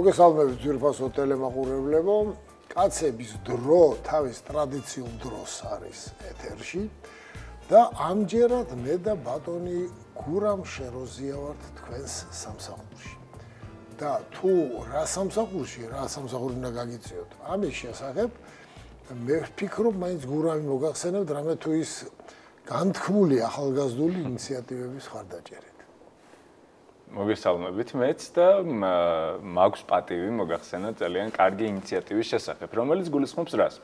მოგესალმებით ძვირფასო ტელემაყურებლებო. კაცების დრო თავის ტრადიციულ დროს არის ეთერში და ამჯერად მე და ბატონი გურამ შეროზია ვართ თქვენს სამსახურში. და თუ რა სამსახურში, რა სამსახური უნდა გაგიწიოთ, ამის შესახებ მე ვფიქრობ, მაინც გურამი მოგახსენებთ, რამე თუ ის განთქმული ახალგაზრდული ინიციატივების ხარდაჭერით. მოგესალმებით მეც და მაქვს პატივი მოგახსენოთ ძალიან კარგი ინიციატივის შესახებ, რომელიც გულისხმობს რას?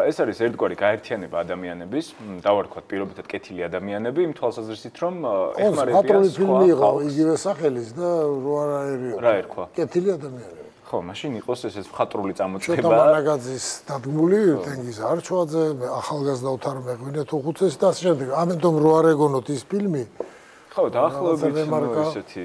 ეს არის ერთგვარი გაერთიანება ადამიანების, დავარქვათ პირობითად კეთილი ადამიანები, იმ თვალსაზრისით, რომ ეხმარებიან ფილმი იყო იგივე სახელის და რო არაერიო. რა ერქვა? კეთილი ადამიანები. ხო, მაშინ იყოს ეს მხატვრული წამოწყება. შოთა მანაგაძის დადგმული, თენგიზ არჩვაძე, ახალგაზრდა ოთარ მეღვინე თუხუცეს და ასე შემდეგ. ამიტომ რო არ ეგონოთ ის ფილმი. ხო, დაახლოებით ესეთი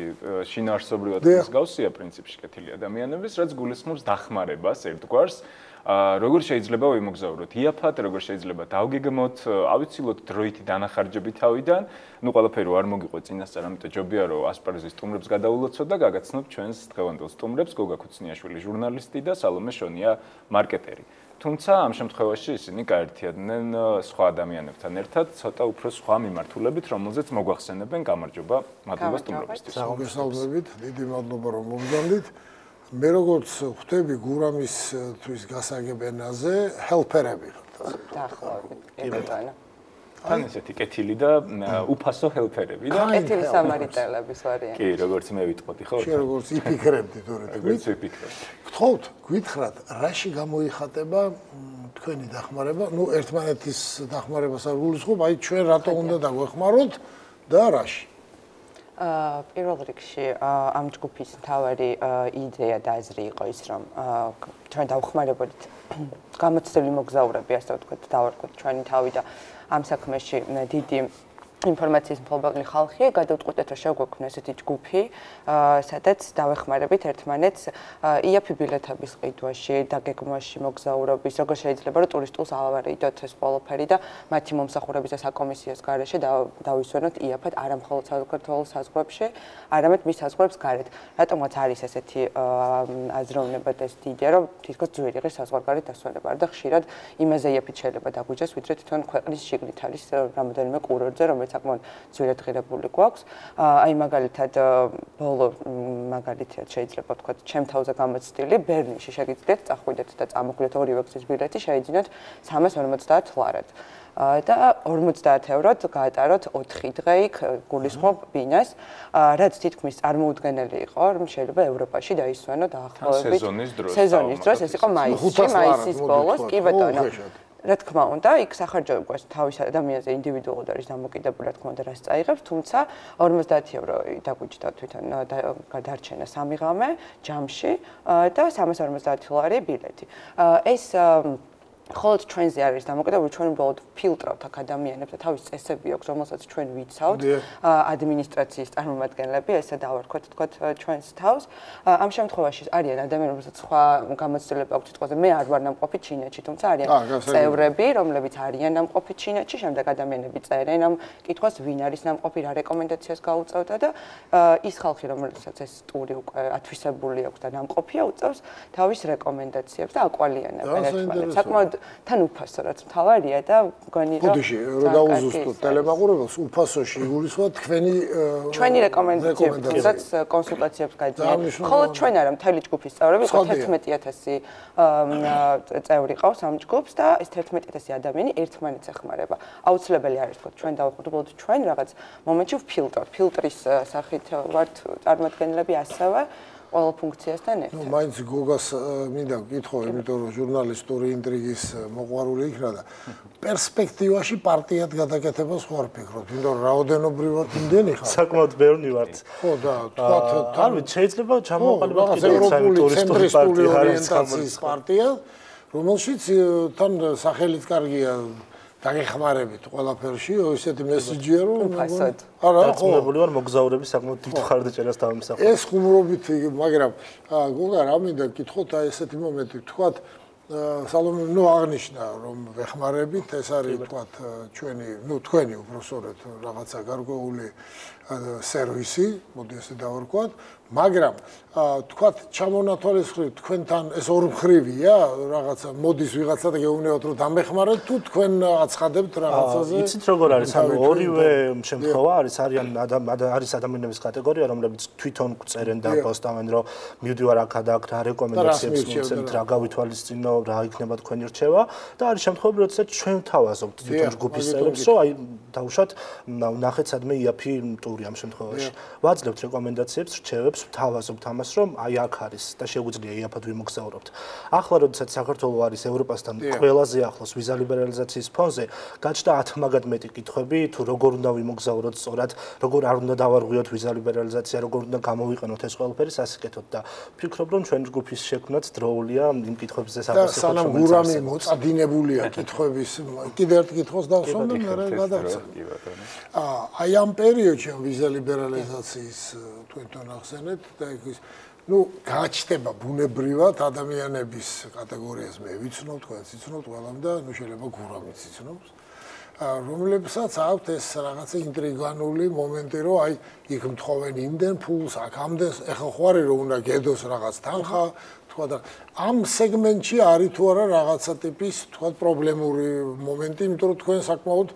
შინაარსობრივად მსგავსია პრინციპში კეთილი ადამიანების, რაც გულისხმობს დახმარებას ერთგვარს. როგორ შეიძლება ვიმოგზაუროთ იაფად, როგორ შეიძლება დავგეგმოთ, ავიცილოთ დროითი დანახარჯები თავიდან, ნუ ყველაფერი არ მოგიყვე წინასწარ, ამიტომ ჯობია რომ ასპარეზის სტუმრებს გადაულოცოთ და გაგაცნობთ ჩვენს დღევანდელ სტუმრებს, გოგა ქუცნიაშვილი ჟურნალისტი და სალომე შონია მარკეტერი. თუმცა ამ შემთხვევაში ისინი გაერთიანდნენ სხვა ადამიანებთან ერთად, ცოტა უფრო სხვა მიმართულებით, რომელზეც მოგვახსენებენ გამარჯობა მადლობა სტუმრობისთვის. მოგესალმებით, დიდი მადლობა რომ მომგზავნით. მე როგორც ხვდები გურამის თვის გასაგებ ენაზე, ჰელფერები ხართ. დაახლოებით, კი ბატონო. თან ესეთი კეთილი და უფასო ჰელფერები და კეთილი სამარიტელების ვარიანტი. კი, როგორც მე ვიტყოდი, ხო? შენ როგორც იფიქრებდი თორემ. როგორც ვიფიქრებ. გთხოვთ, გითხრათ, რაში გამოიხატება თქვენი დახმარება? ნუ ერთმანეთის დახმარებას არ გულისხმობ, აი ჩვენ რატო უნდა დაგვეხმაროთ და რაში? პირველ რიგში ამ ჯგუფის მთავარი იდეა და აზრი იყო ის, რომ ჩვენ დავხმარებოდით გამოცდილი მოგზაურები, ასე ვთქვათ, დავარქვათ ჩვენი თავი და ამ საქმეში დიდი ინფორმაციის მფლობელი ხალხი, გადავწყვეტეთ, რომ შეგვექმნა ესეთი ჯგუფი, სადაც დავეხმარებით ერთმანეთს იაფი ბილეთების ყიდვაში, დაგეგმვაში, მოგზაურობის, როგორ შეიძლება რომ ტურისტულს ავარიდოთ ეს ყველაფერი და მათი მომსახურების და საკომისიოს გარეშე დავისვენოთ იაფად არა მხოლოდ საქართველოს საზღვრებში, არამედ მის საზღვრებს გარეთ. რატომაც არის ესეთი აზროვნება და ეს იდეა, რომ თითქოს ძვირი ღირს საზღვარგარეთ დასვენება და ხშირად იმაზე იაფით შეიძლება დაგვიჯეს, ვიდრე თვითონ ქვეყნის შიგნით არის რამოდენიმე კურორტზე, რომელიც საკმაოდ ძვირად ღირებული გვაქვს. აი მაგალითად ბოლო მაგალითად შეიძლება ვთქვათ, ჩემ თავზე გამოცდილი ბერლინში შეგიძლიათ წახვიდეთ და წამოხვიდეთ ორივე გზის ბილეთი, შეიძინოთ 350 ლარად. და 50 ევროდ გაატაროთ 4 დღე იქ გულისხმობ ბინას, რაც თითქმის წარმოუდგენელი იყო, რომ შეიძლება ევროპაში დაისვენო დაახლოებით სეზონის დროს, ეს იყო მაისის ბოლოს, კი ბატონო. რა თქმა უნდა, იქ სახარჯები გვაქვს თავის ადამიანზე ინდივიდუალურად არის დამოკიდებული, რა თქმა უნდა, რას წაიღებს, თუმცა 50 евро დაგვიჭდა თვითონ გადარჩენა 3 ღამე ჯამში და 350 ლარი ბილეთი. ეს ხოლოდ ჩვენზე არის დამოკიდებული, ჩვენ უბრალოდ ფილტრავთ აქ ადამიანებს და თავის წესები აქვს, რომელსაც ჩვენ ვიცავთ, ადმინისტრაციის წარმომადგენლები, ესე დავარქვათ, თქვათ ჩვენს თავს. ამ შემთხვევაში არიან ადამიანები, რომელსაც სხვა გამოცდილება აქვს სიტყვაზე, მე არ ვარ ნამყოფი ჩინეთში, თუმცა არიან წევრები, რომლებიც არიან ნამყოფი ჩინეთში, შემდეგ ადამიანები წერენ ამ კითხვას, ვინ არის ნამყოფი, რა რეკომენდაციას გაუწევდა და ის ხალხი, რომელსაც ეს ტური უკვე ათვისებული აქვს და ნამყოფია, უწევს თავის რეკომენდაციებს და აკვალიანებენ ერთმანეთს. საკმაოდ თან უფასო, რაც მთავარია და მგონი რომ ბოდიში, რომ დაუზუსტოთ ტელემაყურებელს, უფასოში იგულისხმოთ ჩვენი რეკომენდაციები, რაც კონსულტაციებს გაიძინებთ. ხოლო ჩვენ არა, მთელი ჯგუფის წევრები, 11,000 წევრი ყავს ამ ჯგუფს და ეს 11,000 ადამიანი ერთმანეთს ეხმარება. აუცილებელი არის თქო, ჩვენ დავუყურებთ ჩვენ რაღაც მომენტში ვფილტრავთ. ფილტრის სახით ვართ წარმოადგენლები ასევე ყველა ფუნქციასთან ერთად. ნუ მაინც გოგას მინდა ვკითხო, იმიტომ რომ ჟურნალისტური ინტრიგის მოყვარული იქნა და პერსპექტივაში პარტიად გადაკეთებას ხარ ფიქრობთ, იმიტომ რომ რაოდენობრივად იმდენი ხარ. საკმაოდ ბევრი ვართ. ხო და თქვათ, არ ვიცი, შეიძლება ჩამოყალიბოთ კიდევ ევროპული ცენტრისტული ორიენტაციის პარტია, რომელშიც თან სახელით კარგია დაგეხმარებით ყველაფერში, ისეთი მესიჯია რომ არა, ხო, ვარ მოგზაურები საკმაოდ დიდ ხარდაჭერას დავიმსახურებ. ეს ხუმრობით, მაგრამ გოგა რა მინდა გითხოთ, აი ესეთი მომენტი, თქვათ სალომე, ნუ აღნიშნა რომ ვეხმარებით, ეს არის თქვათ ჩვენი, ნუ თქვენი უბრალოდ რაღაცა გარკვეული სერვისი, მოდი ესე დავარქვათ, მაგრამ თქვათ ჩამონათვალისხმებით თქვენთან ეს ორმხრივია, რაღაცა მოდის ვიღაცა და გეუბნებათ რომ დამეხმარეთ თუ თქვენ აცხადებთ რაღაცაზე? იცით როგორ არის, ანუ ორივე შემთხვევა არის ადამიანების კატეგორია, რომლებიც თვითონ წერენ და პოსტავენ, რომ მივდივარ აქ და აქ რა რეკომენდაციებს მიცემთ, რა გავითვალისწინო, რა იქნება თქვენი რჩევა და არის შემთხვევები, როდესაც ჩვენ ვთავაზობთ თვითონ ჯგუფის წევრებს, რომ აი დავუშვათ ნახეთ სადმე იაფი ტური ამ შემთხვევაში. ვაძლევთ რეკომენდაციებს, რჩევებს, ვთავაზობთ ამას, რომ აი აქ არის და შეგვიძლია იაფად ვიმოგზაურობთ. ახლა როდესაც საქართველო არის ევროპასთან ყველაზე ახლოს ვიზა ლიბერალიზაციის ფონზე, გაჩნდა 10 მაგად მეტი კითხვები, თუ როგორ უნდა ვიმოგზაუროთ სწორად, როგორ არ უნდა დავარღვიოთ ვიზა ლიბერალიზაცია, როგორ უნდა გამოვიყენოთ ეს ყველაფერი სასიკეთოდ და ვფიქრობ, რომ ჩვენ ჯგუფის შექმნაც დროულია იმ კითხვებზე საპასუხოდ. და სანამ გურამი მოწადინებულია კითხვების, კიდევ ერთ კითხვას დავსვამ და მე გადავწევ. აი ამ პერიოდში ვიზა ლიბერალიზაციის თქვენთან ახსენეთ და ის გაჩნდება ბუნებრივად ადამიანების კატეგორიას მე ვიცნობ, თქვენც იცნობთ ყველამ და შეიძლება გურამიც იცნობს. რომლებსაც აქვთ ეს რაღაცა ინტრიგანული მომენტი, რომ აი იქ მთხოვენ იმდენ ფულს, აქ ამდენს, ეხლა ხوارი რომ უნდა გედოს რაღაც თანხა, თქვა და ამ სეგმენტში არის თუ არა რაღაცა ტიპის, თქვა პრობლემური მომენტი, იმიტომ რომ თქვენ საკმაოდ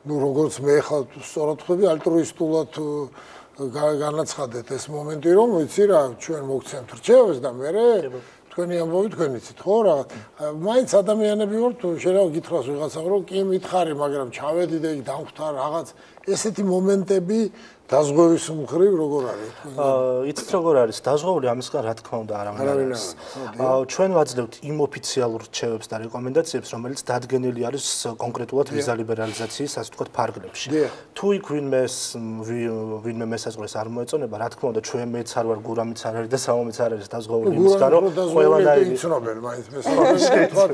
როგორც მე ახლა სწორად ხვდები, ალტრუისტულად განაცხადეთ ეს მომენტი, რომ ვიცი რა, ჩვენ მოგცემთ რჩევებს და მე თქვენი ამბავი თქვენ იცით, ხო რა? მაინც ადამიანები ვართ, შეიძლება გითხრას ვიღაცა, რომ კი მითხარი, მაგრამ ჩავედი და იქ დამხვდარ რაღაც ესეთი მომენტები დაზღვევის მხრივ როგორ არის? იცით როგორ არის? დაზღვეული ამისგან რა თქმა უნდა არავინ არ არის. ჩვენ ვაძლევთ იმ ოფიციალურ რჩევებს და რეკომენდაციებს, რომელიც დადგენილი არის კონკრეტულად ვიზა ლიბერალიზაციის, ასე ვთქვათ, ფარგლებში. თუ იქ ვინმე მესაზღვრეს არ მოეწონება, რა თქმა უნდა, ჩვენ მეც არ ვარ, გურამიც არ არის და სალომეც არ არის დაზღვეული იმისგან, რომ ყველანაირი იცნობენ მაინც მესაზღვრეს, თქვათ,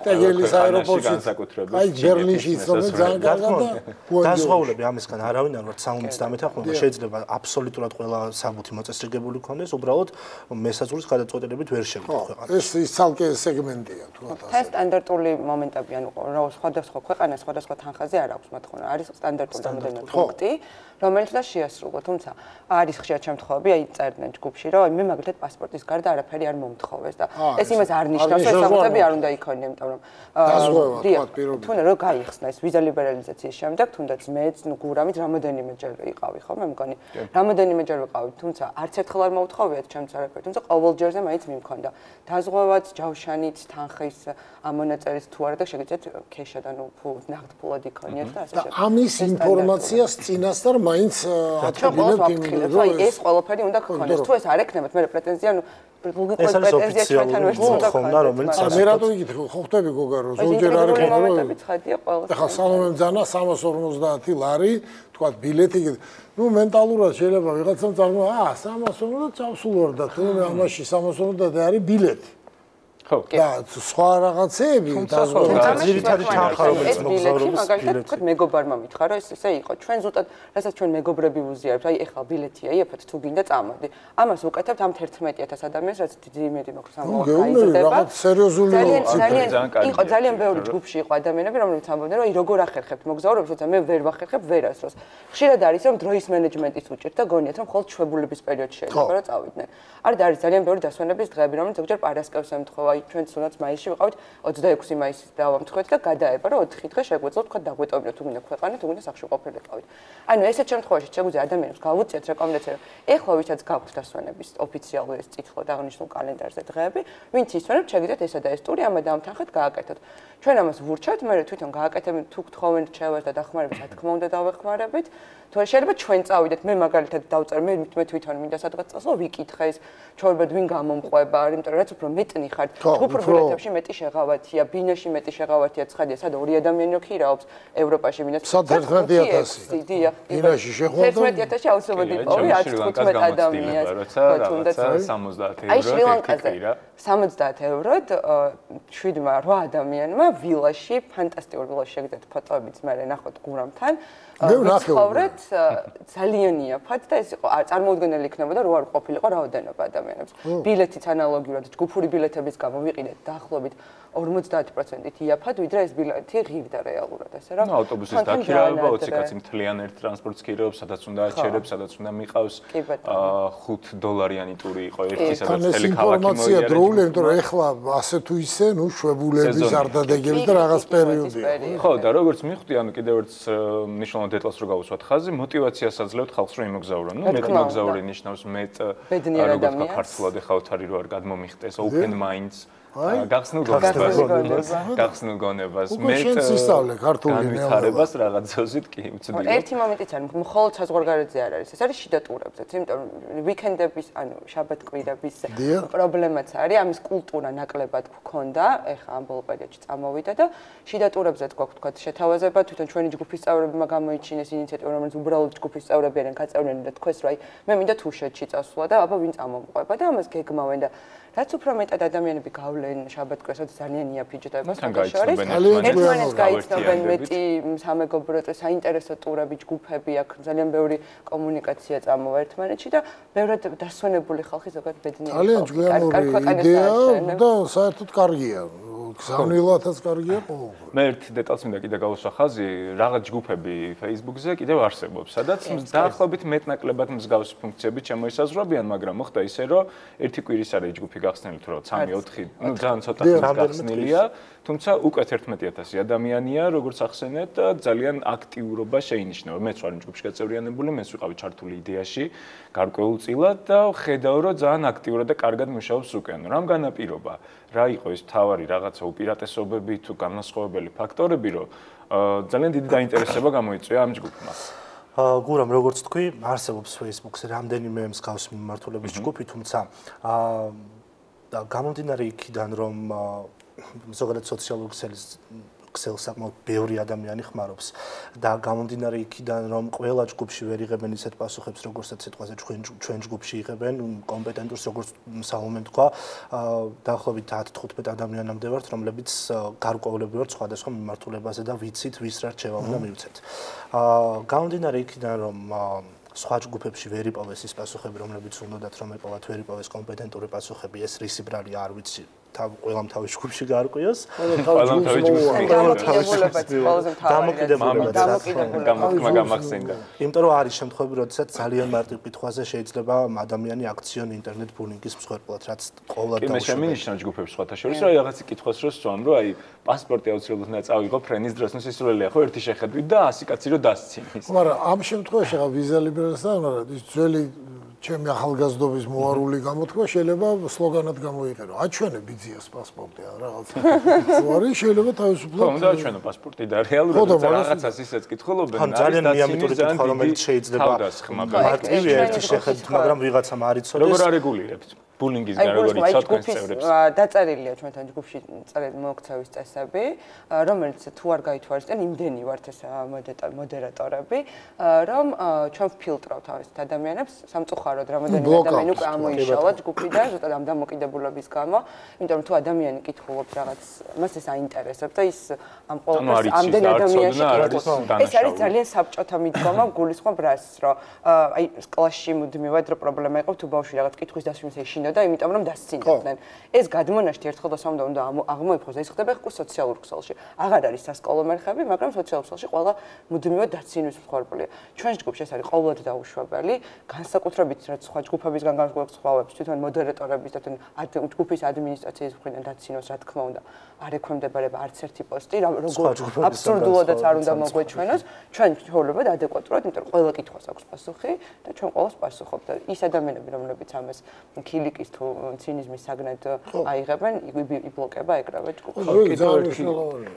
ტეგელის აეროპორტში განსაკუთრებით. აი ბერლინში იცნობენ ძალიან კარგად და დაზღვეულები ამისგან არავინ არ ვარ 13 შეიძლება აბსოლუტურად ყველა საბუთი მოწესრიგებული ქონდეს, უბრალოდ მესაზღვრის გადაწყვეტილებით ვერ შეგვიძლია ქვეყანა. ეს ცალკე სეგმენტია თუ რა. ეს სტანდარტული მომენტები, ანუ სხვადასხვა ქვეყანას სხვადასხვა თანხაზე არ აქვს მოთხოვნა. არის სტანდარტული რამდენიმე პუნქტი, რომელიც და შეასრულო, თუმცა არის ხშირად შემთხვევები, აი წერდნენ ჯგუფში, რომ მე მაგალითად პასპორტის გარდა არაფერი არ მომთხოვეს და ეს იმას არ ნიშნავს, რომ საბუთები არ უნდა იქონიო, იმიტომ რომ თუნდაც რომ გაიხსნა ეს ვიზა ლიბერალიზაციის შემდეგ, თუნდაც მეც გურამით რამოდენიმეჯერ ვიყავი, ხო, მე მგონი, რამოდენიმეჯერ ვიყავი, თუმცა არც ერთხელ არ მოუთხოვიათ ჩემს არაფერი, თუმცა ყოველ ჯერზე მაინც მიმქონდა. დაზღვევაც, ჯავშანით, თანხის ამონაწერის თუ არა და შეგიძლიათ ქეშადან ნაღდფულად იქონიოთ და ასე შემდეგ. ამის ინფორმაციას წინასწარ მაინც აწვდილებთ იმ რომ ეს ყველაფერი უნდა გქონდეს. თუ ეს არ ექნებათ, მე პრეტენზია, ანუ ლოგიკურად პრეტენზია ჩვენთან ვერ წუნდა, რომელიც მე რატო იგითხრე, ხო ხვდები გოგა რომ ზოგჯერ არ ექნება რომ ახლა სალომემ ძანა 350 ლარი, თქვა ბილეთი იგივე. ნუ მენტალურად შეიძლება ვიღაცამ წარმოა, 350 წავსულ ვარ და თუ ამაში 350 და არის ბილეთი. ხო. და სხვა რაღაცეები ძირითადი თანხა რომელიც მოგზაურობის მაგალითად თქვა მეგობარმა მითხრა რომ ეს ესე იყო. ჩვენ ზუსტად რასაც ჩვენ მეგობრები ვუზიარებთ, აი ეხლა ბილეთია, იაფად თუ გინდა წამოდი. ამას უკეთებთ ამ 11000 ადამიანს, რაც დიდი იმედი მაქვს ამ გაიზრდება. რაღაც სერიოზული იყო ძალიან ბევრი ჯგუფში იყო ადამიანები, რომლებიც ამბობდნენ რომ აი როგორ ახერხებთ მოგზაურობას, როცა მე ვერ ვახერხებ ვერასდროს. ხშირად არის რომ დროის მენეჯმენტის უჭირთ და გონიათ რომ მხოლოდ ჩვეულების პერიოდში შეიძლება რომ წავიდნენ. არის ძალიან ბევრი დასვენების დღეები, რომელიც ზოგჯერ პარასკევს ემთხვევა. ჩვენ თუნდაც მაისში ვიყავით 26 მაისის დავამთხვეთ და გადაება რომ 4 დღე შეგვეძლო თქვა დაგვეტოვებინოთ თუ გინდა ქვეყანა თუ გინდა სახში ყოფილიყავით. ანუ ესეთ შემთხვევაში შეგვიძლია ადამიანებს გავუწიოთ რეკომენდაცია რომ ეხლა ვისაც გაქვთ დასვენების ოფიციალური ეს წითლო და აღნიშნულ კალენდარზე დღეები, ვინც იცნობთ შეგიძლიათ ესა და ეს ტური ამ დამთანხად გააკეთოთ. ჩვენ ამას ვურჩევთ, მე თვითონ გააკეთებთ თუ გთხოვენ რჩევას და დახმარებას, რა თქმა უნდა დავეხმარებით. თუ შეიძლება ჩვენ წავიდეთ, მე მაგალითად დავწერ, მე თვითონ მინდა სადღაც წასვლა, ვიკითხეს, ჩვეულებრივ ვინ გამომყვება, იმიტომ რომ რაც უფრო მეტნი ხართ, ჯგუფურ ბილეთებში მეტი შეღავათია, ბინაში მეტი შეღავათია, ცხადია, სად ორი ადამიანი ქირაობს ევროპაში ბინას. სად 11000. დიახ, ბინაში შეხვდა 11000 აუცილებლად იპოვი 10-15 ადამიანს. თუნდაც 70 აი შრი-ლანკაზე 70 ევროდ 7-8 ადამიანმა ვილაში, ფანტასტიკური ვილაში შეგიძლიათ ფოტოებიც მე ნახოთ გურამთან. მე ვნახე. ცხოვრეთ მათ ძალიან იაფად და ეს იყო წარმოუდგენელი იქნებოდა რო არ ყოფილიყო რაოდენობა ადამიანებს. ბილეთიც ანალოგიურად ჯგუფური ბილეთების გამო ვიყიდეთ დაახლოებით 50%-ით იაფად, ვიდრე ეს ბილეთი ღირდა რეალურად, ესე რომ ავტობუსის დაქირავება 20 კაცი მთლიან ერთ ტრანსპორტს ქირეობს, სადაც უნდა აჩერებს, სადაც უნდა მიყავს $5 ტური იყო ერთი, სადაც მთელი ქალაქი მოიარეთ. ინფორმაცია დროული, იმიტომ რომ ეხლა ასე თუ ისე, ნუ შვებულების ზარდადეგები და რაღაც პერიოდია. ხო, და როგორც მივხვდი, ანუ კიდევ ერთ მნიშვნელოვან დეტალს რო გავუსვათ ხაზი, მოტივაციას აძლევთ ხალხს რომ იმოგზაურონ. ნუ მეტ მოგზაური ნიშნავს მეტ როგორც თქვა ქართულად ეხლა ოთარი რო არ გადმომიხტეს, open minds გახსნილ გონებას მეტ ისწავლე ქართული განვითარებას რაღაც ზოზით კი უცდია. ერთი მომენტიც არის, მხოლოდ საზღვარგარეთზე არ არის, ეს არის შიდა ტურებზეც, იმიტომ რომ ვიკენდების, ანუ შაბათ-კვირების პრობლემაც არის, ამის კულტურა ნაკლებად გქონდა, ეხლა ამ ბოლო პერიოდში წამოვიდა და შიდა ტურებზეც გვაქვს თქვა შეთავაზება, თვითონ ჩვენი ჯგუფის წევრებმა გამოიჩინეს ინიციატივა, რომელიც უბრალოდ ჯგუფის წევრები არიან გაწევრიანი და თქვეს რა, მე მინდა თუშეთში წასვლა და აბა ვინ წამომყვება და ამას გეგმავენ და რაც უფრო მეტად ადამიანები გავლენ შაბათ-კვირას, ძალიან იაფი ჯდება შორის. ერთმანეთს გაიცნობენ მეტი სამეგობრო და საინტერესო ტურები, ჯგუფები აქ ძალიან ბევრი კომუნიკაცია წამოვა ერთმანეთში და ბევრად დასვენებული ხალხი ზოგადად ბედნიერი. ძალიან ჯგუფური იდეა და საერთოდ კარგია. გზავნილათაც კარგია ყოველთვის. მე ერთ დეტალს მინდა კიდე გავუსვა ხაზი, რაღაც ჯგუფები Facebook-ზე კიდევ არსებობს, სადაც დაახლოებით მეტნაკლებად მსგავსი ფუნქციები შემოისაზღვრებიან, მაგრამ მოხდა ისე, რომ ერთი კვირის არის ჯგუფი გახსნილი თუ რა 3-4, ნუ ძალიან ცოტა ხნის გახსნილია, თუმცა უკვე 11,000 ადამიანია, როგორც ახსენეთ, ძალიან აქტიურობა შეინიშნება. მეც ვარ ჯგუფში გაწევრიანებული, მეც ვიყავი ჩართული იდეაში, გარკვეულწილად და ხედავ, რომ ძალიან აქტიურად და კარგად მუშაობს უკან. რამ განაპირობა? რა იყო ის თავარი რაღაცა უპირატესობები თუ განმასხვავებელი ფაქტორები, რომ ძალიან დიდი დაინტერესება გამოიწვია ამ ჯგუფმა. გურამ, როგორც თქვი, არსებობს Facebook-ზე რამდენიმე მსგავსი მიმართულების ჯგუფი, თუმცა გამომდინარე იქიდან, რომ ზოგადად სოციალურ ქსელს საკმაოდ ბევრი ადამიანი ხმარობს და გამომდინარე იქიდან, რომ ყველა ჯგუფში ვერ იღებენ ისეთ პასუხებს, როგორცაც სიტყვაზე ჩვენ ჯგუფში იღებენ კომპეტენტურს, როგორც სალომე თქვა, დაახლოებით 10-15 ადამიანამდე ვართ, რომლებიც გარკვეულებრივად სხვადასხვა მიმართულებაზე და ვიცით, ვის რა რჩევა უნდა მივცეთ. გამომდინარე იქიდან, რომ სხვა ჯგუფებში ვერ იპოვეს ის პასუხები, რომლებიც უნდათ რომ ეპოვათ, ვერ იპოვეს კომპეტენტური პასუხები, ეს რისი ბრალი არ ვიცი. ყველამ თავის ჯგუფში გაარკვიოს. ყველამ თავის ჯგუფში დამოკიდებულება გამახსენდა. იმიტომ რომ არის შემთხვევები, როდესაც ძალიან მარტივ კითხვაზე შეიძლება ადამიანი აქციონ ინტერნეტ ბულინგის მსხვერპლად, რაც ყოველდღე დაუშვებია. მე შემინიშნა ჯგუფებს სხვათა შორის, რომ რაღაც კითხვას რო სწვამ, რომ აი პასპორტი აუცილებლად უნდა წავიღო ფრენის დროს, ნუ სისულელია ხო ერთი შეხედვით და 100 კაცი რო დასცინის. მაგრამ ამ შემთხვევაში ხა ვიზა ლიბერალსთან ის ძველი ჩემი ახალგაზრდობის მოარული გამოთქვა შეიძლება სლოგანად გამოიყენო. აჩვენე ბიძიას პასპორტი რაღაც. უარი შეიძლება თავისუფლად. ხო, უნდა აჩვენო პასპორტი და რეალურად რაღაცას ისეც კითხულობენ. ან ძალიან მიამიტური კითხვა, რომელიც შეიძლება მარტივი ერთი შეხედვით, მაგრამ ვიღაცამ არ იცოდეს. როგორ არეგულირებთ? ბულინგისგან როგორ იცავთ თქვენს წევრებს? დაწერილია ჩვენთან ჯგუფში მოქცევის წესები, რომელიც თუ არ გაითვალისწინებთ, იმდენი ვართ ეს მოდერატორები, რომ ჩვენ ვფილტრავთ თავის ადამიანებს სამწუხაროდ რამდენი ადამიანი უკვე ამოიშალა ჯგუფიდან, ზუსტად ამ დამოკიდებულების გამო, იმიტომ რომ თუ ადამიანი კითხულობს რაღაც, მას ეს აინტერესებს და ის ამ ყოველთვის ამდენ ადამიანში კითხულობს. ეს არის ძალიან საბჭოთა მიდგომა, გულისხმობ რას, რომ აი კლასში მუდმივად რო პრობლემა იყო, თუ ბავშვი რაღაც კითხვის დასვენს ეშინა და იმიტომ რომ დასცინებდნენ. ეს გადმონაშთი ერთხელ და სამუდამოდ უნდა აღმოიფხოს და ეს ხდება ხო სოციალურ ქსელში. აღარ არის სასკოლო მერხები, მაგრამ სოციალურ ქსელში ყველა მუდმივად დაცინვის მსხვერპლია. ჩვენ ჯგუფში ეს არის ყოველდღე დაუშვებელი, განსაკუთრებით რაც სხვა ჯგუფებისგან განსხვავებს თვითონ მოდერატორების და ჯგუფის ადმინისტრაციის მხრიდან დაცინოს, რა თქმა უნდა, არ ექვემდებარება არც ერთი პოსტი, როგორ აბსურდულადაც არ უნდა მოგვეჩვენოს, ჩვენ ვცხოვრობთ ადეკვატურად, იმიტომ რომ ყველა კითხვას აქვს პასუხი და ჩვენ ყოველს პასუხობთ. ის ადამიანები, რომლებიც ამას ქილიკის თუ ცინიზმის საგნად აიღებენ, იბლოკება, ეკრავება ჯგუფს.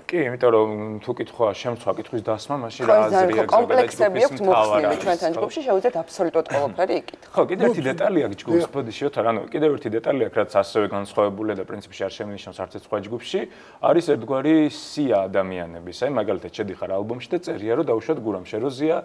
კი, იმიტომ რომ თუ კითხვა შემცვა კითხვის დასმა, მაშინ რა აზრია კომპლექსები აქვს მოხსნილი ჩვენთან ჯგუფში, შეუძლიათ აბსოლუტურად ყველაფერი იკითხო. ხო, კიდევ ერთი დეტალი აქვს ჯგუფის ბოდიშიოთარ, ანუ კიდევ ერთი დეტალი აქვს, რაც ასევე განსხვავებულია და პრინციპში არ შემინიშნავს არც ერთ სხვა ჯგუფში, არის ერთგვარი სია ადამიანების. აი მაგალითად შედიხარ ალბომში და წერია, რომ დაუშვათ გურამ შეროზია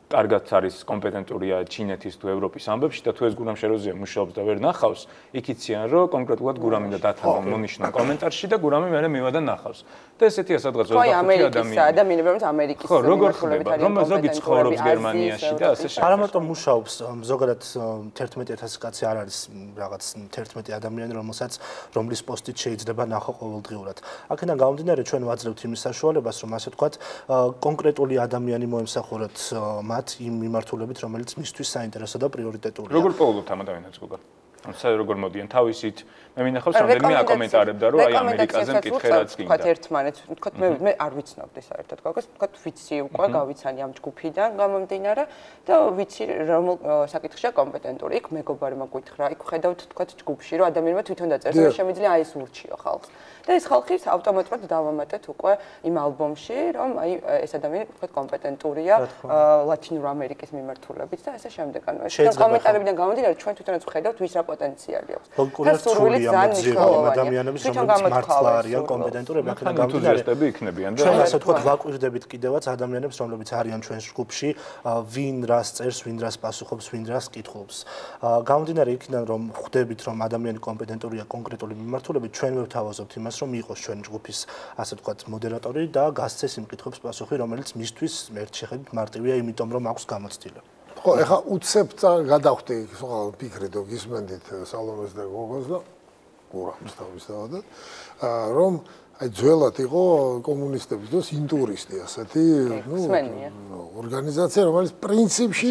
კარგად არის კომპეტენტურია ჩინეთის თუ ევროპის ამბებში და თუ ეს გურამ შეროზია მუშაობს და ვერ ნახავს, იქ იციან რომ კონკრეტულად გურამი და დათანა მონიშნა კომენტარში და გურამი მერე მივადა ნახავს. და ესეთია სადღაც 25 ადამიანები, რომელიც ამერიკის მიმართულებით არის, რომ ზოგი ცხოვრობს გერმანიაში და ასე შემდეგ. არა მარტო მუშაობს, ზოგადად 11000 კაცი არ არის რაღაც 11 ადამიანი, რომლის პოსტით შეიძლება ნახო ყოველდღიურად. აქედან გამომდინარე ჩვენ ვაძლევთ იმის საშუალებას, რომ ასე ვთქვათ, კონკრეტული ადამიანი მოემსახუროთ მათ იმ მიმართულებით, რომელიც მისთვის საინტერესო და პრიორიტეტულია. როგორ პოულობთ ამ ადამიანებს გოგა? საერთოდ როგორ მოდიან თავისით? მე მინახავს რამდენიმე აკომენტარებდა, რომ აი ამერიკაზე მკითხე რაც გინდა. ვთქვათ ერთმანეთს, ვთქვათ მე არ ვიცნობდი საერთოდ გოგას, ვთქვათ ვიცი უკვე გავიცანი ამ ჯგუფიდან გამომდინარე და ვიცი რომ საკითხია კომპეტენტური. იქ მეგობარმა გითხრა, იქ ხედავთ ვთქვათ ჯგუფში, რომ ადამიანმა თვითონ დაწერს, რომ შემიძლია აი ეს ურჩიო ხალხს. და ეს ხალხი ავტომატურად დავამატეთ უკვე იმ ალბომში, რომ აი ეს ადამიანი ვთქვათ კომპეტენტურია ლათინურ ამერიკის მიმართულებით და ასე შემდეგ. ანუ ეს კომენტარებიდან გამომდინარე ჩვენ თვითონაც ვხედავთ ვის რა პოტენციალი აქვს. და სურვილი ადამიანების რომელიც მართლა არიან კომპეტენტურები, აქედან გამომდინარე იქნებიან და ჩვენ ასე ვთქვათ ვაკვირდებით კიდევაც ადამიანებს, რომლებიც არიან ჩვენს ჯგუფში, ვინ რას წერს, ვინ რას პასუხობს, ვინ რას კითხულობს. გამომდინარე იქიდან რომ ხვდებით რომ ადამიანი კომპეტენტურია კონკრეტული მიმართულებით, ჩვენ ვთავაზობთ იმას რომ იყოს ჩვენ ჯგუფის ასე ვთქვათ მოდერატორი და გასცეს იმ კითხვებს პასუხი, რომელიც მისთვის ერთ შეხედვით მარტივია, იმიტომ რომ აქვს გამოცდილება. ხო, ეხლა უცებ გადავხდი, ფიქრით, გისმენდით სალომეს და გოგოს და გურამს თავისთავად, რომ აი ძველად იყო კომუნისტების დროს ინტურისტი ასეთი, ორგანიზაცია, რომელიც პრინციპში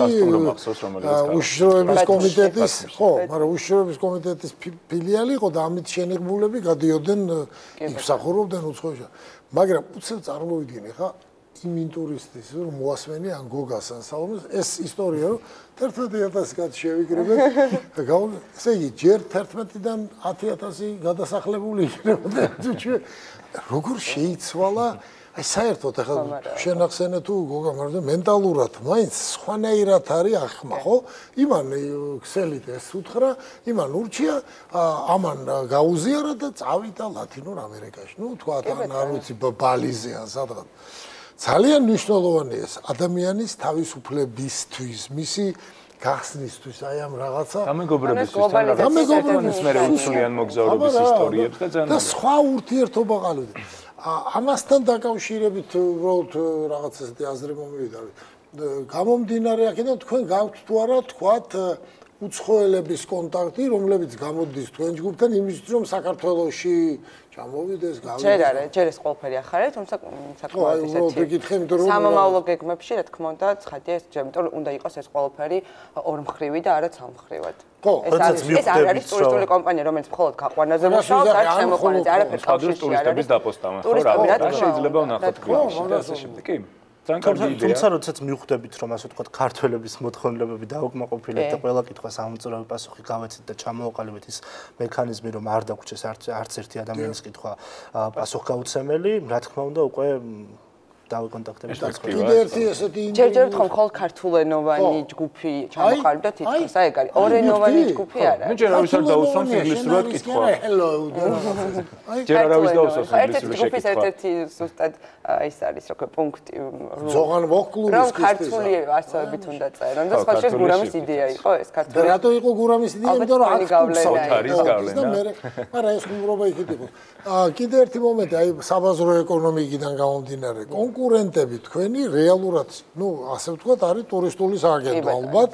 უშიშროების კომიტეტის, ხო, მაგრამ უშიშროების კომიტეტის ფილიალი იყო და ამით შენიღბულები გადიოდნენ, იმსახურობდნენ უცხოეთში. მაგრამ უცებ წარმოვიდგინე, ხა იმ ინტურისტის რომ მოასმენი ან გოგას ან სალომეს ეს ისტორია რომ 11000 კაცი შევიკრიბეთ და ესე იგი ჯერ 11-დან 10000 გადასახლებული იქნებოდა როგორ შეიცვალა აი საერთოდ ახლა შენახსენე თუ გოგა მაგრამ მენტალურად მაინც სხვანაირად არის ახმა ხო იმან ქსელით ეს უთხრა იმან ურჩია ამან გაუზიარა და წავიდა ლათინურ ამერიკაში ნუ თქვა ან არ ვიცი ბალიზე ან სადღაც ძალიან მნიშვნელოვანია ეს адамიანის თავისუფლებისთვის, მისი გახსნისთვის, აი ამ რაღაცა გამეგობრებისთვის მე უცვლიან მოგზაურების ისტორიებს და ძალიან და სხვა ურთიერთობა ყალიბდა. ამასთან დაკავშირებით უბრალოდ რაღაც ესეთი აზრი მომივიდა. გამომდინარე აქედან თქვენ გაქვთ თუ არა თქვათ უცხოელების კონტაქტი, რომლებიც გამოდის თქვენ ჯგუფთან იმისთვის რომ საქართველოში ჩამოვიდეს, გავიდეს. ჯერ არა, ჯერ ეს ყველაფერი ახალია, თუმცა საკმაოდ ესეთი. სამომავლო გეგმებში, რა თქმა უნდა, ცხადია ეს, იმიტომ რომ უნდა იყოს ეს ყველაფერი ორმხრივი და არა ცალმხრივად. ეს არ არის ტურისტული კომპანია, რომელიც მხოლოდ გაყვანაზე მუშაობს, არ შემოყვანაზე, არაფერი კავშირში არ არის. დაპოსტავენ, ხო რა, შეიძლება ვნახოთ გვერდში და ასე შემდეგ. კი. თუმცა როდესაც მივხვდებით რომ ასე ვთქვათ ქართველების მოთხოვნილებები დაუკმაყოფილეთ და ყველა კითხვას ამოწურავი პასუხი გავეცეთ და ჩამოვაყალიბეთ ის მექანიზმი რომ არ დაგვრჩეს არც ერთი ადამიანის კითხვა პასუხგაუცემელი რა თქმა უნდა უკვე დავიკონტაქტებით და კიდე ერთი ესეთი ჯერჯერ თქო მხოლოდ ქართულენოვანი ჯგუფი ჩამოყალიბდა თითქოს აი ეგ არის ორენოვანი ჯგუფი არა მე ჯერ არავის არ დაუსვამს ინგლისურად კითხვა ჯერ არავის დაუსვამს ინგლისურად ჯგუფის ერთ-ერთი ზუსტად ის არის როგორ პუნქტი ზოგან მოკლუბის რომ ქართული ასოებით უნდა წერონ და სხვა შეს გურამის იდეა იყო ეს ქართული რატო იყო გურამის იდეა იმიტომ რომ არის გავლენა მაგრამ ეს ხუმრობა იქით იყო კიდე ერთი მომენტი აი საბაზრო ეკონომიკიდან გამომდინარე კონკურენტები თქვენი რეალურად ნუ ასე ვთქვათ არის ტურისტული სააგენტო ალბათ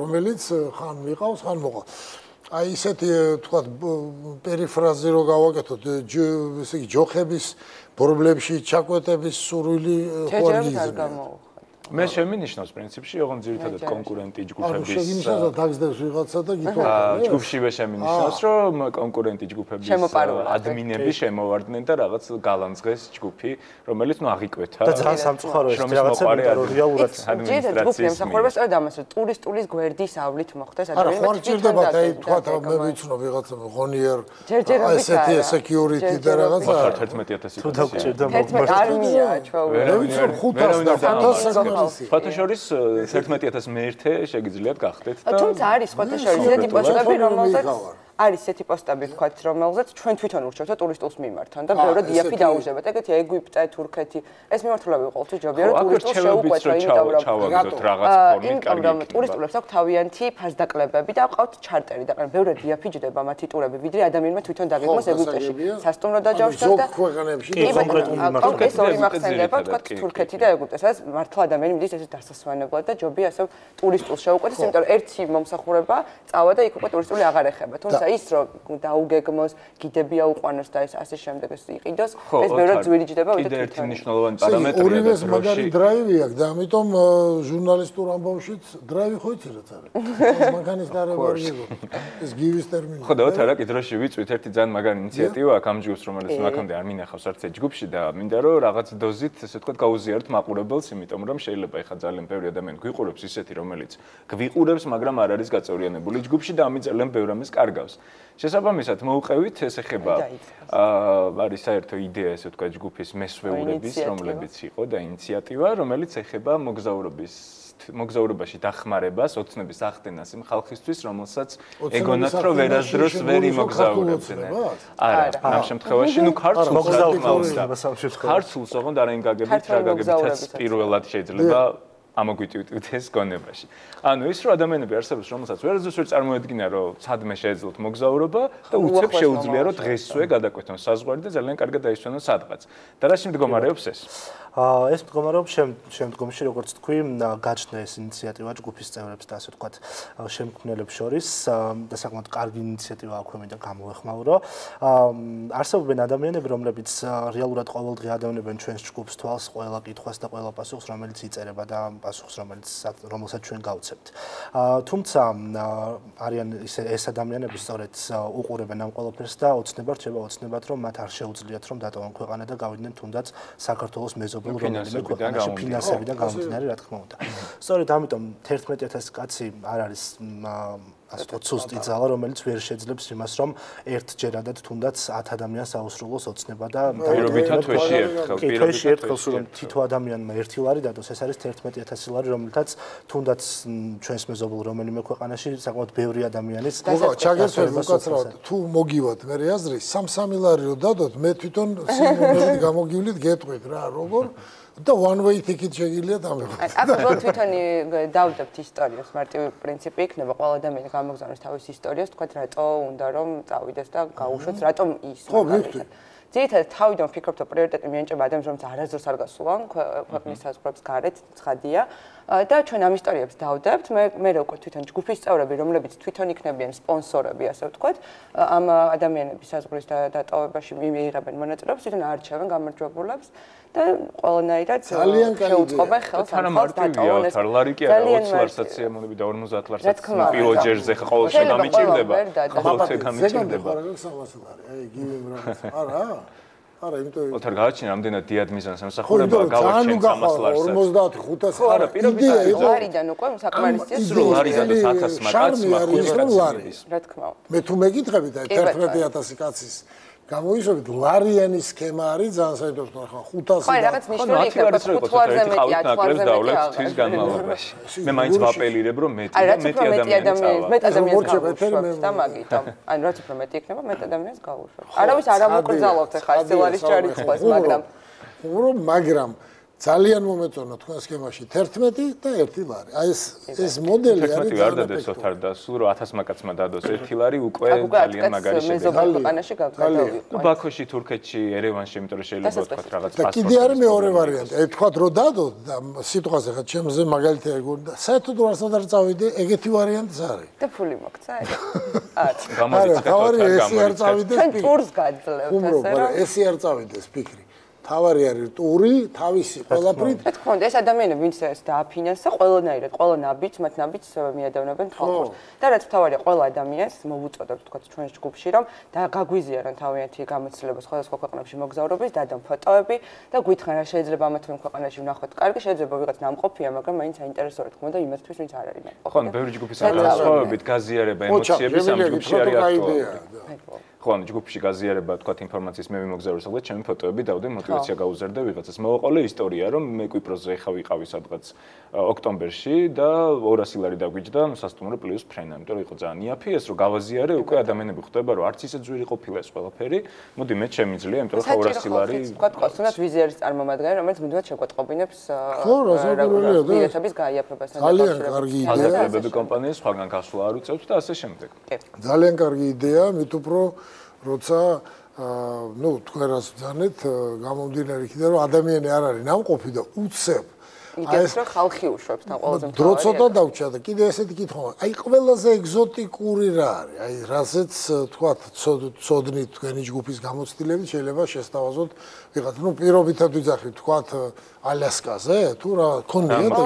რომელიც ხან მიყავს ხან მოყავს აი ისეთი ვთქვათ პერიფრაზი რო გავაკეთოთ ესე იგი ჯოხების ბორბლებში ჩაკვეტების სურვილი ხო არ გიზრდება მე შემინიშნავს პრინციპში ოღონდ ძირითადად კონკურენტი ჯგუფების შეგინიშნავს და დაგზდებს ვიღაცა და გითხოვა ჯგუფშივე შემინიშნავს რომ კონკურენტი ჯგუფების ადმინები შემოვარდნენ და რაღაც გალანძღეს ჯგუფი რომელიც ნუ აღიკვეთა და ძალიან სამწუხაროა ეს რაღაცა რომ რეალურად ადმინისტრაციის მსახურებას სწორედ ამას ტურისტულის გვერდის ავლით მოხდეს ადამიანი ხო არ ჭირდება და აი თქვა მე ვიცნობ ვიღაცა ღონიერ ესეთი security და რაღაცა 11000 თუ დაგჭირდა არმია ჩვეულებრივ ფოტოშორის 11000 მეერთე შეგიძლიათ გახდეთ და თუმცა არის ფოტოშორის ისეთი პოსტები რომელზეც არის ესეთი პოსტები ვთქვათ, რომელზეც ჩვენ თვითონ ურჩევთ და ტურისტულს მიმართავთ და ბევრად იაფი დაუჟებათ. ეგეთი ეგვიპტე, თურქეთი, ეს მიმართულები ყოველთვის ჯობია რომ ტურისტულს შეუყვეთ, იმიტომ რომ ჩავაგდოთ რაღაც ფორმით კარგი. იმიტომ რომ ტურისტულებს აქვს თავიანთი ფასდაკლებები და ყავთ ჩარტერი და ბევრად იაფი ჯდება მათი ტურები, ვიდრე ადამიანმა თვითონ დაგეგმოს ეგვიპტეში. სასტუმრო დაჯავშნოს და ეს ორი მახსენდება, ვთქვათ, თურქეთი და ეგვიპტე, სადაც მართლა ადამიანი მიდის ესე დასასვენებლად და ჯობია ასე ტურისტულს შეუყვეთ, იმიტომ რომ ერთი მომსახურება წავა და იქ უკვე ტურისტული აღარ ეხება. თუმცა ის რომ დაუგეგმოს, გიდები აუყვანოს და ეს ასე შემდეგ ეს იყიდოს, ეს ბევრად ძვირი ჯდება ვიდრე თვითონ. ერთი მნიშვნელოვანი პარამეტრია. ორივეს მაგარი დრაივი აქვს და ამიტომ ჟურნალისტურ ამბავშიც დრაივი ხო იცი რაც არის. მანქანის დარებარგება. ეს გივის ტერმინი. ხო და რა კიდროში ვიწვით ერთი ძალიან მაგარი ინიციატივა აქ ამ ჯგუფს, რომელიც მაგამდე არ მინახავს არც ერთ ჯგუფში და მინდა რომ რაღაც დოზით ესე ვთქვათ გაუზიაროთ მაყურებელს, იმიტომ რომ შეიძლება ეხა ძალიან ბევრი ადამიანი გვიყურებს ისეთი, რომელიც გვიყურებს, მაგრამ არ არის გაწევრიანებული ჯგუფში და ამით ძალიან ბევრ ამის კარგავს. შესაბამისად მოუყევით ეს ეხება არის საერთო იდეა ესე ვთქვათ ჯგუფის მესვეურების, რომლებიც იყო და ინიციატივა, რომელიც ეხება მოგზაურობაში დახმარებას, ოცნების ახდენას იმ ხალხისთვის, რომელსაც ეგონათ რომ ვერასდროს ვერ იმოგზაურებდნენ. არა, ამ შემთხვევაში ნუ ქართულს ოღონდ არა იმ გაგებით, რა გაგებითაც პირველად შეიძლება ამოგვიტივით ეს გონებაში. ანუ ის რომ ადამიანები არსებობს, რომელსაც ვერასდროს ვერ წარმოედგინა, რომ სადმე შეეძლოთ მოგზაურობა და უცებ შეუძლია რომ დღესვე გადაკვეთონ საზღვარი და ძალიან კარგად დაისვენონ სადღაც. და რა შემდგომარეობს ეს? ეს მდგომარეობს შემდგომში, როგორც თქვი, გაჩნდა ეს ინიციატივა ჯგუფის წევრებს და ასე ვთქვათ, შემქმნელებს შორის და საკმაოდ კარგი ინიციატივა აქვე მინდა გამოეხმაურო. არსებობენ ადამიანები, რომლებიც რეალურად ყოველდღე ადევნებენ ჩვენს ჯგუფს თვალს ყველა კითხვას და ყველა პასუხს, რომელიც იწერება და პასუხს, რომელსაც ჩვენ გავცემთ. თუმცა არიან ეს ადამიანები სწორედ უყურებენ ამ ყველაფერს და ოცნება რჩება ოცნებად, რომ მათ არ შეუძლიათ რომ დატოვონ ქვეყანა და გავიდნენ თუნდაც საქართველოს მეზობელ ფინანსებიდან გამომდინარე, რა თქმა უნდა. სწორედ ამიტომ 11000 კაცი არ არის ასე ვთქვათ სუსტი ძალა, რომელიც ვერ შეძლებს იმას, რომ ერთჯერადად თუნდაც 10 ადამიანს აუსრულოს ოცნება და პირობითად თვეში ერთხელ რომ თითო ადამიანმა 1 ლარი დადოს, ეს არის 11000 ლარი, რომელთაც თუნდაც ჩვენს მეზობელ რომელიმე ქვეყანაში საკმაოდ ბევრი ადამიანის ჩაგეცვენ უკაცრავად თუ მოგივათ მე აზრი 3 ლარი რო დადოთ, მე თვითონ სიმონებით გამოგივლით გეტყვით რა როგორ და one way ticket შეგიძლიათ ამბობ. აბსოლუტურად თვითონ დავდებთ ისტორიას, მარტივი პრინციპი იქნება, ყველა ადამიანი გამოგზავნოს თავის ისტორიას, თქვათ რატო უნდა რომ წავიდეს და გაუშვოს, რატომ ის. ხო, მივხვდი. ძირითადად თავიდან ვფიქრობ, რომ პრიორიტეტი მიენიჭება ადამიანს, რომელიც არასდროს არ გასულან ქვეყნის საზღვრებს გარეთ, ცხადია. და ჩვენ ამ ისტორიებს დავდებთ, მე რა უკვე თვითონ ჯგუფის წევრები, რომლებიც თვითონ იქნებიან სპონსორები, ასე ვთქვათ, ამ ადამიანების საზღვრის დატოვებაში მიიღებენ მონაწილეობას, თვითონ არჩევენ გამარჯვებულებს და ყველანაირად შეუწყობენ ხელს ამ დატოვებას. ლარი კი არა 20 ლარსაც სიამოვნები და 50 ლარსაც პირველ ჯერზე ხა ყოველთვის გამიჭირდება. ყოველთვის გამიჭირდება. აი გივიმ რაღაც. არა? არა, იმიტომ ოთარ გააჩინა რამდენად დიად მიზანს ამსახურება გავაჩენ 300 ლარსაც. 50-500 არა, პირობითად ლარიდან უკვე საკმარისია სულ ლარიდან 1000 მაკაცმა 500 ლარი. რა თქმა უნდა. მე თუ მეკითხებით აი 11000 კაცის გამოიშვებით ლარიანი სქემა არის ძალიან საინტერესო ხა 500 ხო რაღაც ნიშნული იქნება 5 ლარზე მეტი 10 ლარზე მეტი თვის განმავლობაში მე მაინც ვაპელირებ რომ მეტი და მეტი ადამიანს და მაგიტომ ანუ რაც უფრო მეტი იქნება მეტ ადამიანს გაუშვებ არავის არ ამოკრძალავთ ხა ეს ლარის ჩარიცხვას მაგრამ ძალიან მომეწონა თქვენ სქემაში 11 და 1 ლარი. აი ეს მოდელი არის ძალიან არ დადოს ოთარ და სულ 1000 მაკაცმა დადოს 1 ლარი უკვე ძალიან მაგარი შედეგია. ნუ ბაქოში, თურქეთში, ერევანში, იმიტომ რომ შეიძლება ვთქვათ რაღაც პასპორტი. და კიდე არის მეორე ვარიანტი. აი თქვათ რომ დადო და სიტყვაზე ხა ჩემზე მაგალითი ეგონდა. საერთოდ ვარსად არ წავიდე, ეგეთი ვარიანტიც არის. და ფული მოგცა ეგ. არა. თავარი ესე არ წავიდეს. ჩვენ ტურს გაძლევთ ასე რომ ესე არ წავიდეს ფიქრი. თავარი არის ტური, თავისი ყველაფრით. რა თქმა უნდა, ეს ადამიანები ვინც ეს დააფინანსა, ყველანაირად, ყველა ნაბიჯს, მათ ნაბიჯს მიადევნებენ ხალხს. და რაც თავარია, ყველა ადამიანს მოვუწოდებთ თქვა ჩვენს ჯგუფში, რომ გაგვიზიარონ თავიანთი გამოცდილება სხვადასხვა ქვეყნებში მოგზაურობის, დადონ ფოტოები და გვითხრან რა შეიძლება ამა თუ იმ ქვეყანაში ვნახოთ. კარგი, შეიძლება ვიღაც ნამყოფია, მაგრამ მაინც საინტერესოა თქმა უნდა იმისთვის, ვინც არ არის ნამყოფი. ხო, ბევრი ჯგუფის განსხვავებით გაზიარება ემოციების ამ ჯგუფში არის აქტუალური. ხო, ანუ ჯგუფში გაზიარება, თქვა ინფორმაციის მე ვიმოგზაურო, სადღაც ჩემი ფოტოები დავდე, мотиваცია გაუზარდა ვიღაცას. მოვაყოლე ისტორია, რომ მე კვიპროსზე ხა ვიყავი სადღაც ოქტომბერში და 200 ლარი დაგვიჯდა სასტუმრო პლუს ფრენა, იმიტომ რომ იყო ძალიან იაფი ეს, რომ გავაზიარე, უკვე ადამიანები ხვდება, რომ არც ისე ძვირი ყოფილა ეს ყველაფერი. მოდი მე შემიძლია, იმიტომ რომ 200 ლარი თქვა თქოს, თუნდაც ვიზიარის წარმომადგენელი, რომელიც მუდმივად შეგვეტყობინებს ხო, რაზოგადია და ბილეთების გაიაფებას ძალიან კარგი იდეა. ახალგაზრდები კომპანიას სხვაგან გასვლა არ უწევთ და ასე შემდეგ. ძალიან კარგი იდეა, მით უფრო როცა ნუ თქვენ რას ბრძანეთ, გამომდინარე იქიდან რომ ადამიანი არ არის ნამყოფი და უცებ იდეას რომ ხალხი უშვებს თან ყველაზე მთავარი. დროცოდა დავჭა და კიდე ესეთი კითხვა. აი ყველაზე ეგზოტიკური რა არის? აი რაზეც თქვათ ცოდნით თქვენი ჯგუფის გამოცდილებით შეიძლება შესთავაზოთ ვიღაც ნუ პირობითად ვიძახით თქვათ ალასკაზე თუ რა ქონია და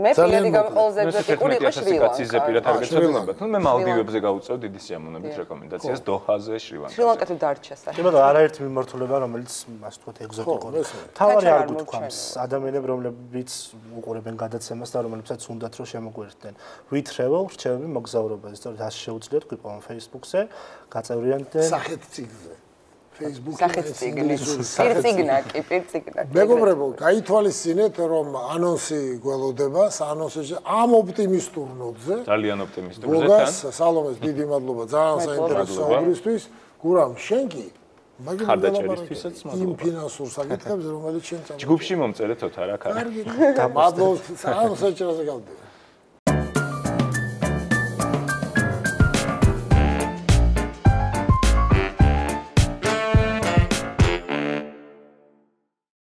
მე პირადი ყველაზე ეგზოტიკური იყო შრი-ლანკა. კაციზე პირად არ გეცოდინებათ. ნუ მე მალდივებზე გავუწევ დიდი სიამოვნებით რეკომენდაციას დოჰაზე შრი-ლანკაზე. შრი-ლანკა თუ დარჩა საერთოდ. კი ბატონო, არაერთი მიმართულება, რომელიც ასე ვთქვათ ეგზოტიკური. თავარი არ გთქვამს, ადამიანები რომლებიც უყურებენ გადაცემას და რომლებსაც უნდათ რომ შემოგვერდნენ. ვითრეველ რჩევები მოგზაურობაზე, სწორედ ასე შეუძლიათ გვიპოვონ Facebook-ზე, გაწევრიანდნენ სახეთ ციგზე. Facebook-ზე სახეთ ციგნი. პირციგნა კი, პირციგნა. მეგობრებო, გაითვალისწინეთ რომ ანონსი გველოდება, ანონსში ამ ოპტიმისტურ ნოტზე. ძალიან ოპტიმისტური გოგას, სალომეს დიდი მადლობა ძალიან საინტერესო საუბრისთვის. გურამ, შენ კი ხარდაჭერისთვისაც იმ ფინანსურ საკითხებზე, რომელიც შენ ჯგუფში მომწერეთოთ არა, კარგი. მადლობა, სამ საჭიროზე გავდივარ.